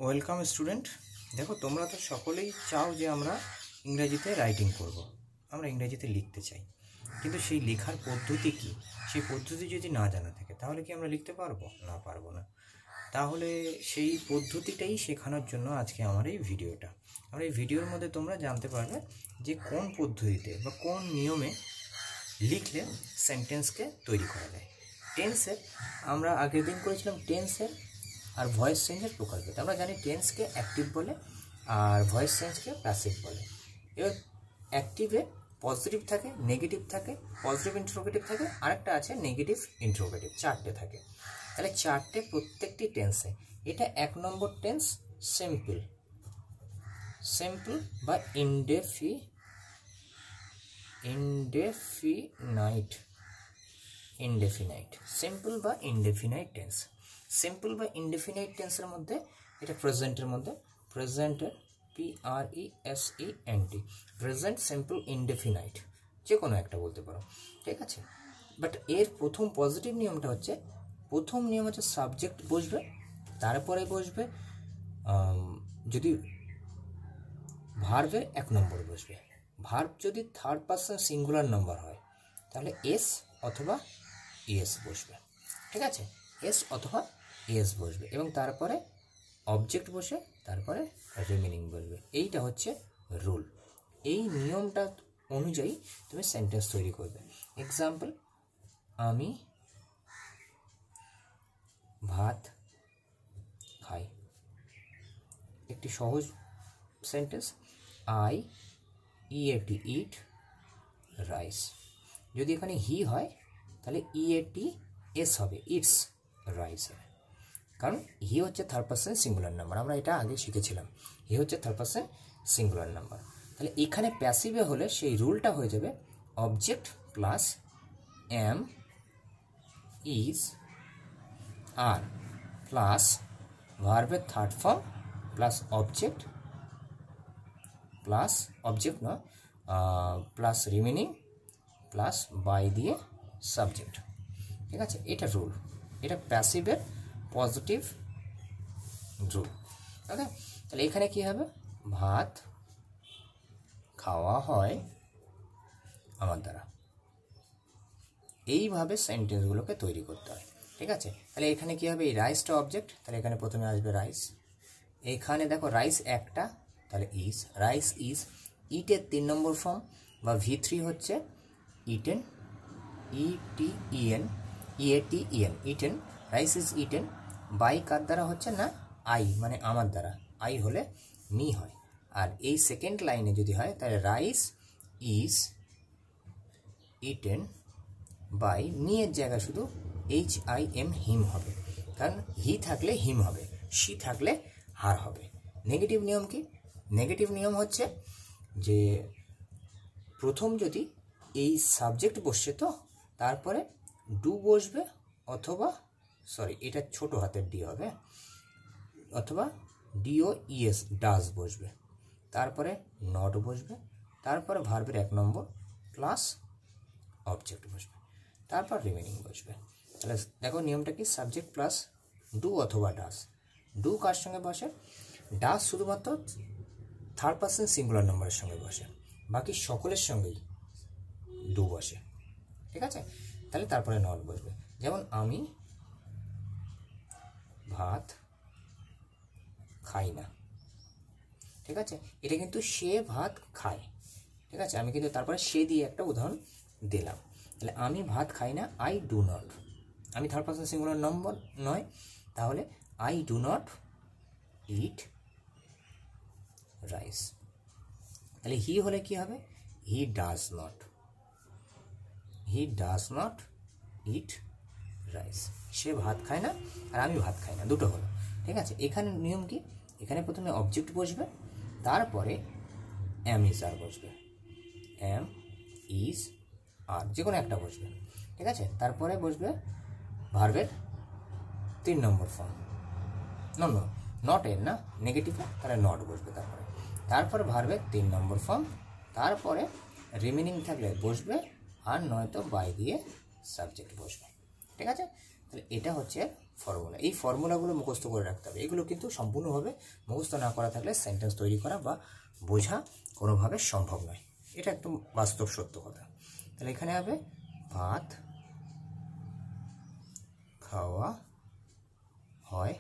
Welcome student. দেখো, তোমরা তো সকলেই চাও যে আমরা ইংরেজিতে রাইটিং করব, আমরা ইংরেজিতে লিখতে চাই, কিন্তু সেই লেখার পদ্ধতি কী, সেই পদ্ধতি যদি না জানা থাকে তাহলে কি আমরা লিখতে পারবো? না, পারবো না। তাহলে সেই পদ্ধতিটাই শেখানোর জন্য আজকে আমার এই ভিডিওটা। আর এই ভিডিওর মধ্যে তোমরা জানতে পারবে যে কোন পদ্ধতিতে বা কোন নিয়মে লিখলে সেন্টেন্সকে তৈরি করা যায়। টেন্সের আমরা আগের দিন করেছিলাম টেন্সের আর ভয়েস চেঞ্জের প্রকারভেদ। আমরা জানি টেন্সকে অ্যাক্টিভ বলে আর ভয়েস চেঞ্জকে প্যাসিভ বলে। এবার অ্যাক্টিভে পজিটিভ থাকে, নেগেটিভ থাকে, পজিটিভ ইন্টারোগেটিভ থাকে, আরেকটা আছে নেগেটিভ ইন্টারোগেটিভ, চারটে থাকে। তাহলে চারটে প্রত্যেকটি টেন্সে। এটা 1 নম্বর টেন্স সিম্পল, সিম্পল বা ইনডেফিনাইট, সিম্পল বা ইনডেফিনাইট টেন্স। সিম্পল বা ইনডেফিনাইট টেন্সের মধ্যে এটা প্রেজেন্টের মধ্যে, প্রেজেন্টের PRESENT, প্রেজেন্ট সিম্পল ইনডেফিনাইট, যে কোনো একটা বলতে পারো, ঠিক আছে। বাট এর প্রথম পজিটিভ নিয়মটা হচ্ছে, প্রথম নিয়ম হচ্ছে সাবজেক্ট বসবে, তারপরে বসবে যদি ভার্বের 1 নম্বর বসবে। ভার্ব যদি থার্ড পারসন সিঙ্গুলার নাম্বার হয় তাহলে এস অথবা ইএস বসবে, ঠিক আছে। এস অথবা ইএস বসবে এবং তারপরে অবজেক্ট বসে তারপরে রিমেনিং বসবে। এইটা হচ্ছে রুল। এই নিয়মটা অনুযায়ী তুমি সেন্টেন্স তৈরি করবে। এক্সাম্পল, আমি ভাত খাই, একটি সহজ sentence. I EAT eat rice. যদি এখানে হি হয় তাহলে ইএটি এস হবে, ইটস রাইস হবে, কারণ হি হচ্ছে থার্ড পারসন সিঙ্গুলার নাম্বার। আমরা এটা আগে শিখেছিলাম, হি হচ্ছে থার্ড পারসন সিঙ্গুলার নাম্বার। তাহলে এখানে প্যাসিভে হলে সেই রুলটা হয়ে যাবে object plus am is are plus ভার্বের third form plus object plus object না প্লাস রিমেনিং প্লাস বাই দিয়ে সাবজেক্ট, ঠিক আছে। এটা রুল, এটা প্যাসিভের পজিটিভ রুল, ওকে। তাহলে এখানে কি হবে, ভাত খাওয়া হয় আমার দ্বারা। এইভাবে সেন্টেন্সগুলোকে তৈরি করতে হয়, ঠিক আছে। তাহলে এখানে কি হবে, এই রাইসটা অবজেক্ট, তাহলে এখানে প্রথমে আসবে রাইস। এইখানে দেখো রাইস একটা, তাহলে ইজ, রাইস ইজ। ইটের 3 নম্বর ফর্ম বা V3 হচ্ছে eaten, EATEN, eaten, rice is eaten. By কার দ্বারা হচ্ছে না, আই, মানে আমার দ্বারা, আই হলে মি হয়। আর এই সেকেন্ড লাইনে যদি হয় তাহলে rice is eaten by, me এর জায়গায় শুধু HIM, হিম হবে, কারণ হি থাকলে হিম হবে, শি থাকলে হার হবে। নেগেটিভ নিয়ম কি? নেগেটিভ নিয়ম হচ্ছে যে প্রথম যদি এই সাবজেক্ট বসছে তো তারপরে ডু বসবে, অথবা এটা ছোট হাতের ডি হবে, অথবা DOES ডাজ বসবে, তারপরে নট বসবে, তারপরে ভার্বের 1 নম্বর প্লাস অবজেক্ট বসবে, তারপর রিমেনিং বসবে। তাহলে দেখো নিয়মটা কি, সাবজেক্ট প্লাস ডু অথবা ডাজ। ডু কার সঙ্গে বসে? ডাজ শুধুমাত্র থার্ড পারসন সিঙ্গুলার নাম্বারের সঙ্গে বসে, বাকি সকলের সঙ্গেই ডু বসে, ঠিক আছে। তাহলে তারপরে নট বসবে। যেমন আমি ভাত খাই না, ঠিক আছে। এটা কিন্তু সে ভাত খায়, ঠিক আছে। আমি কিন্তু তারপরে সে দিয়ে একটা উদাহরণ দিলাম। তাহলে আমি ভাত খাই না, আই ডু নট। আমি থার্ড পারসন সিঙ্গুলার নম্বর নয়, তাহলে I do not eat rice. তাহলে হি হলে কি হবে, he does not eat rice. সে ভাত খায় না আর আমি ভাত খাই না, দুটো হলো, ঠিক আছে। এখানে নিয়ম কি, এখানে প্রথমে অবজেক্ট বসবে, তারপরে এম ইজ আর বসবে, এম ইজ আর যে কোনো একটা বসবে, ঠিক আছে। তারপরে বসবে ভার্বের 3 নম্বর ফর্ম, নট এর না, নেগেটিভে, তাহলে নট বসবে। তারপরে ভার্বের 3 নম্বর ফর্ম, তারপরে রিমেনিং থাকলে বসবে, আর নয়তো বাই দিয়ে সাবজেক্ট বসবে, ঠিক আছে। তাহলে এটা হচ্ছে ফর্মুলা। এই ফর্মুলাগুলো মুখস্থ করে রাখতে হবে। এগুলো কিন্তু সম্পূর্ণভাবে মুখস্থ না করা থাকলে সেন্টেন্স তৈরি করা বা বোঝা কোনোভাবে সম্ভব নয়। এটা একদম বাস্তব সত্য কথা। তাহলে এখানে হবে ভাত খাওয়া হয়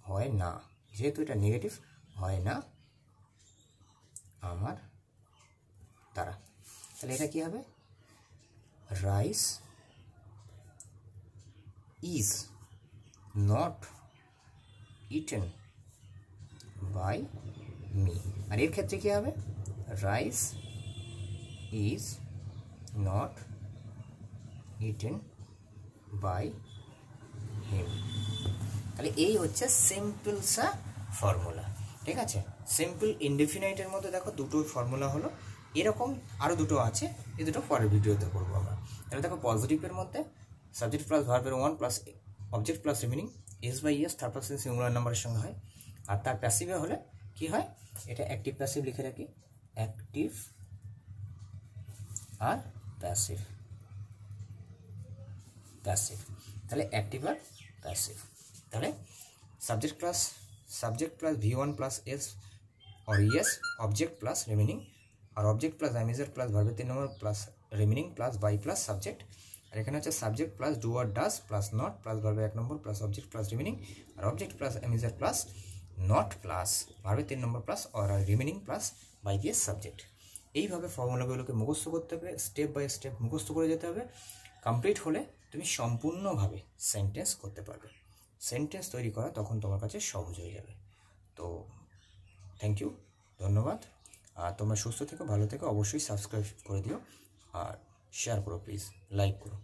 হয় না, যেহেতু এটা নেগেটিভ, হয় না আমার দ্বারা। তাহলে এটা কি হবে? Rice is not eaten by me. আর এর ক্ষেত্রে কী হবে? Rice is not eaten by him. তাহলে এই হচ্ছে সিম্পল সা ফর্মুলা। ঠিক আছে, সিম্পল ইনডেফিনাইটের মধ্যে দেখো দুটো ফর্মুলা হলো। এরকম আরও দুটো আছে, এই দুটো পরের ভিডিওতে করবো আমরা। তাহলে দেখো পজিটিভের মধ্যে সাবজেক্ট প্লাস ভার্বের one plus object plus remaining S by S third person singular নাম্বারের সঙ্গে হয়। আর তার প্যাসিভে হলে কি হয়? এটা অ্যাক্টিভ প্যাসিভ লিখে রাখি, অ্যাক্টিভ আর প্যাসিভ। প্যাসিভ তাহলে অ্যাক্টিভ আর প্যাসিভ। তাহলে subject plus V1 plus S और এস অবজেক্ট প্লাস রিমেনিং, আর অবজেক্ট প্লাস অ্যামিজার প্লাস ভার্বের 3 number plus remaining plus by plus subject. আর এখানে হচ্ছে সাবজেক্ট প্লাস ডু আর ডাস প্লাস নট প্লাস ভার্বের 1 number plus object plus remaining, আর object plus am is are plus not plus ভার্বের 3 number plus আর remaining plus by দিয়ে সাবজেক্ট। এইভাবে ফর্মুলাগুলোকে মুখস্থ করতে হবে, স্টেপ বাই স্টেপ মুখস্থ করে যেতে হবে। কমপ্লিট হলে তুমি সম্পূর্ণভাবে সেন্টেন্স করতে পারবে। সেন্টেন্স তৈরি করা তখন তোমার কাছে সহজ হয়ে যাবে। তো থ্যাংক ইউ, ধন্যবাদ। আর তোমরা সুস্থ থেকো, ভালো থেকো, অবশ্যই সাবস্ক্রাইব করে দিও আর শেয়ার করো, প্লিজ লাইক করো।